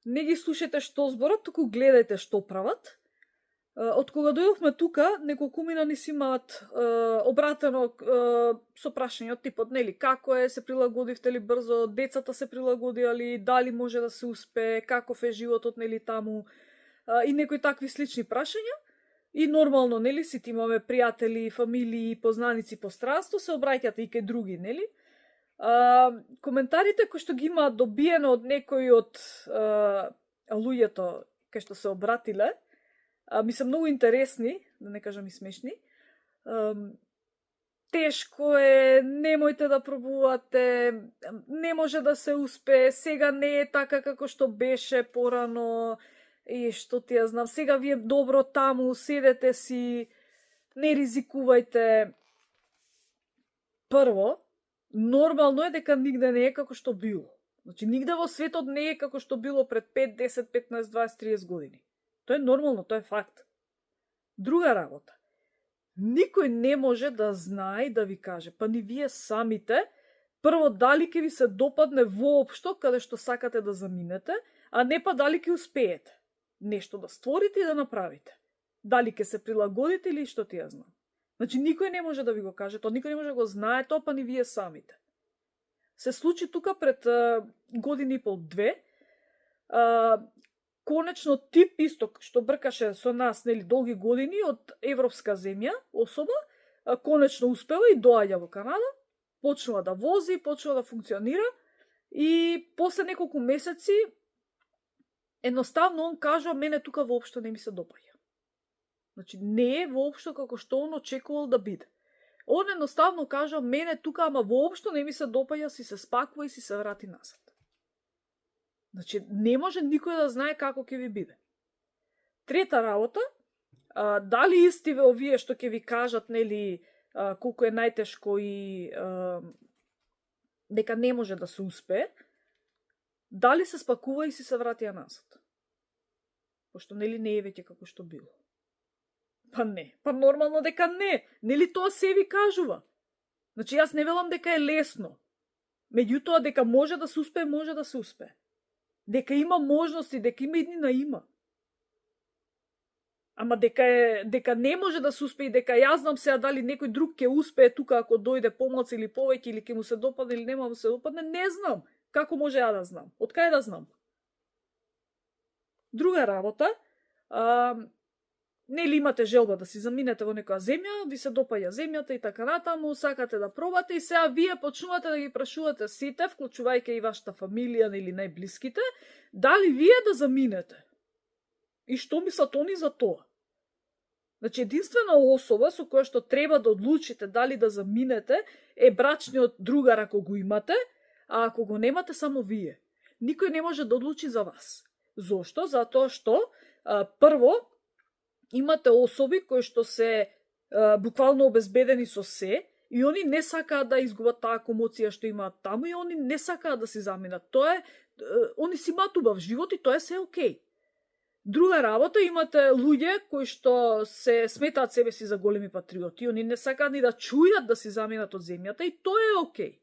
Не ги слушајте што зборат, туку гледајте што прават. Од кога дојдовме тука, неколкумина ни си имаат обратено со прашање од типот, нели, како е, се прилагодивте ли брзо, децата се прилагодија ли, дали може да се успее, каков е животот, нели, таму, и некои такви слични прашања. И нормално, нели, сите имаме пријатели, фамилии, познаници по странство, се обраќате и кај други, нели. Коментарите кои што ги има добиено од некои од луѓето кај што се обратиле, ми се многу интересни, да не кажам и смешни. Тешко е, немојте да пробувате, не може да се успее, сега не е така како што беше порано, и што ти ја знам, сега ви е добро таму, седете си, не ризикувајте. Прво, нормално е дека нигде не е како што било. Значи, нигде во светот не е како што било пред 5, 10, 15, 20, 30 години. Тоа е нормално, тоа е факт. Друга работа. Никој не може да знае и да ви каже, па ни вие самите, прво дали ќе ви се допадне воопшто каде што сакате да заминете, а не па дали ќе успеете нешто да створите и да направите. Дали ќе се прилагодите или што ти ја знам. Значи, никој не може да ви го каже, тоа никој не може да го знае, тоа па ни вие самите. Се случи тука пред години и пол, 2, конечно тип исто што бркаше со нас, нели, долги години од европска земја, особа, конечно успева и доаѓа во Канада, почнува да вози, почнува да функционира и после неколку месеци едноставно он кажа, мене тука воопшто не ми се допаѓа. Значи, не е воопшто како што он очекувал да биде. Он едноставно кажа, мене тука, ама воопшто не ми се допаѓа, си се спакува и си се врати назад. Значи, не може никој да знае како ќе ви биде. Трета работа, дали истиве овие што ќе ви кажат, нели, колку е најтешко и дека не може да се успее, дали се спакува и си се вратија назад. Пошто, нели, не е веќе како што било. Па не, па нормално дека не. Нели тоа се ви кажува. Значи, јас не велам дека е лесно. Меѓутоа, дека може да се успее, може да се успее. Дека има можности, дека има иднина има. Ама дека не може да се успее, дека јас знам сега дали некој друг ќе успее тука ако дојде помалку или повеќе, или ќе му се допадне или нема му се допадне, не знам. Како може ја да знам? Од кај да знам? Друга работа, нели имате желба да си заминете во некоја земја, ви се допаѓа земјата и така натаму, сакате да пробате и сега вие почнувате да ги прашувате сите, вклучувајќи и вашата фамилија или најблиските, дали вие да заминете. И што мислат они за тоа? Значи, единствена особа со која што треба да одлучите дали да заминете е брачниот другар ако го имате, а ако го немате само вие. Никој не може да одлучи за вас. Зошто? Затоа што, прво, имате особи кои што се буквално обезбедени со се и они не сакаат да изгубат таа комоција што имаат таму и они не сакаат да си заминат. Тоа е, они си имаат убав живот и тоа е се окей. Друга работа, имате луѓе кои што се сметаат себе си за големи патриоти, они не сакаат ни да чујат да си заминат од земјата и тоа е окей.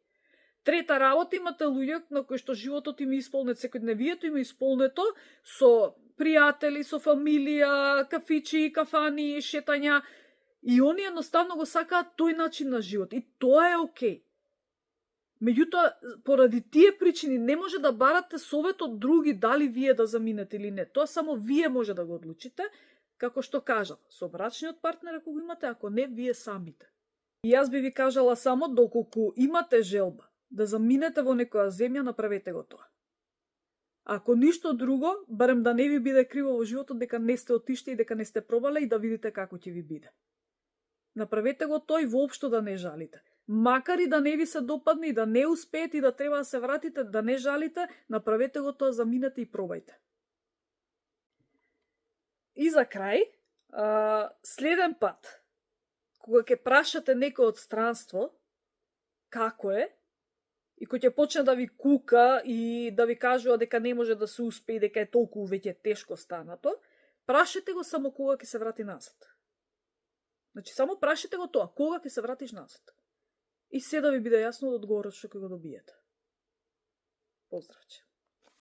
Трета работа, имате луѓе на кои што животот им е исполнет, секојдневието им е исполнето со пријатели, со фамилија, кафичи, кафани, шетања. И они едноставно го сакаат тој начин на живот. И тоа е окей. Меѓутоа, поради тие причини не може да барате совет од други дали вие да заминете или не. Тоа само вие може да го одлучите, како што кажав, со брачниот партнер ако го имате, ако не, вие самите. И јас би ви кажала само, доколку имате желба да заминете во некоја земја, направете го тоа. Ако ништо друго, барем да не ви биде криво во животот дека не сте отишли и дека не сте пробале и да видите како ќе ви биде. Направете го тоа и воопшто да не жалите. Макар и да не ви се допадне и да не успеете и да треба да се вратите, да не жалите, направете го тоа, заминете и пробајте. И за крај, следен пат, кога ќе прашате некој од странство како е, и кој ќе почне да ви кука и да ви кажува дека не може да се успее и дека е толку веќе тешко станато, прашете го само кога ќе се врати назад. Значи, само прашете го тоа, кога ќе се вратиш назад. И се да ви биде јасно од одговорот што ќе го добиете. Поздравче.